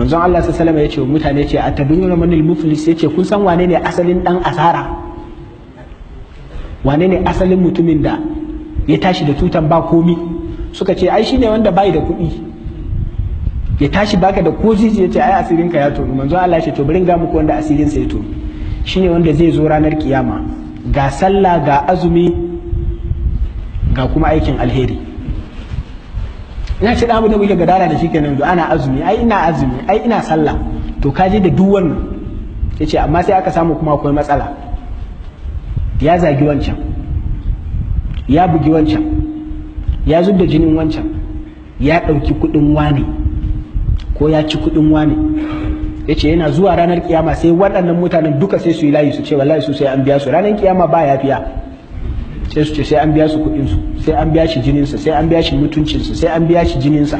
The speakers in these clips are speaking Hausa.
manzon Allah sallallahu alaihi wasallam ya ce wa mutane ce atadunna manil muflis, yace kun san wane ne asalin dan asara, wane ne asalin mutumin da ya tashi da tutan ba komi? Suka ce ai shine wanda bai da kuɗi ya tashi baka da ko jiji, ya ce ai asirin ka ya tono. manzon Allah ya ce to bari ga muku wanda asirin sa ya tono, shine wanda zai zo ranar kiyama ga sallah ga azumi ga kuma aikin alheri. Ina ce da abu da muke gadara da shi kenan, ana azumi ai ina azumi ai ina sallah, to kaje da duk wannan. Yace amma sai aka samu kuma akwai matsala, ya zagi wancan, ya bugi wancan, ya zubda jinin wancan, ya ɗauki kuɗin wane ko ya ci kuɗin wane. Yace yana zuwa ranar kiyama sai waɗannan mutanen duka sai su yi layi su ce wallahi su sai an biya su ranar kiyama, ba yafiya. Sai su ce sai an biya su kuɗinsu, sai an biya shi jininsa, sai an biya shi mutuncinsa, sai an biya shi jininsa.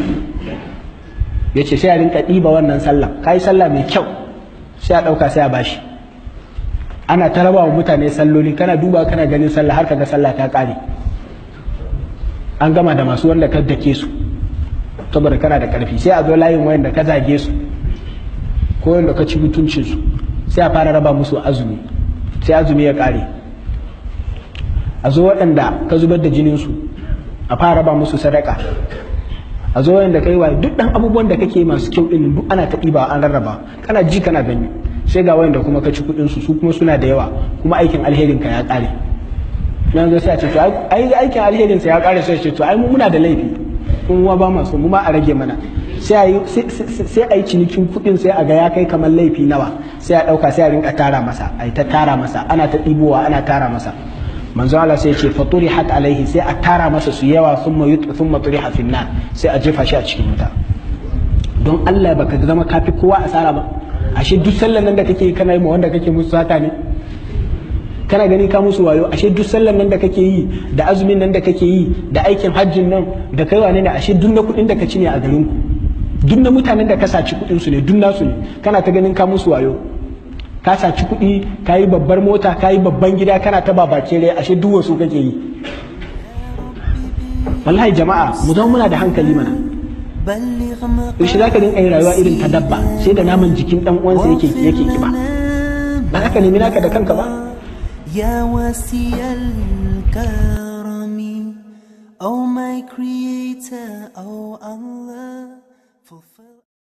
Ya ce sai a rinka ɗiba wannan sallah, ka yi sallah mai kyau sai a ɗauka sai a bashi. Ana ta raba wa mutane salloli, kana duba kana ganin sallah har kaga sallah ta ƙare. An gama da masu wanda ka dake su saboda kana da ƙarfi, sai a zo layin wayanda ka zage su ko wanda ka ci mutuncinsu, sai a fara raba musu azumi, sai azumi ya ƙare. A zo waɗanda ka zubar da jininsu a fara ba musu sadaka, a zo waɗanda ka yi wa duk ɗan abubuwan da kake masu kyau ɗin duk ana ta ɗiba an rarraba, kana ji kana gani. Sai ga waɗanda kuma ka ci kuɗinsu su kuma suna da yawa, kuma aikin alherin ka ya ƙare. Yanzu sai a ce to ai aikin alherin sa ya ƙare, sai a ce to ai mu muna da laifi, kuma ba masu mu ma a rage mana. Sai a yi cinikin kuɗin sai a ga ya kai kamar laifi nawa, sai a ɗauka sai a rinka tara masa, a yi ta tara masa, ana ta ɗibowa ana tara masa. Manzo Allah sai ce faturihat alaihi, sai a tara masa su yawa, thumma turiha fin nar, sai a jefa shi a cikin wuta. Don Allah baka zama kafi kowa asara ba? Ashe duk sallan nan da kake kana yi ma wanda kake musu sata ne? Kana gani ka musu wayo? Ashe duk sallan nan da kake yi da azumin nan da kake yi da aikin hajjin nan da kai wane ne? Ashe duk na kuɗin da ka ci ne a garin ku, duk na mutanen da ka saci kuɗin su ne, duk nasu ne. Kana ta ganin ka musu wayo, ka saci kuɗi, ka yi babbar mota, ka yi babban gida, kana ta babakere, ashe duk wasu kake yi. Wallahi jama'a mu zama muna da hankali mana. Yaushe za ka dinga yin rayuwa irin ta dabba, sai da naman jikin ɗan uwansa yake kiba, ba za ka nemi naka da kanka ba. Ya wasiyal karami, oh my creator, oh Allah.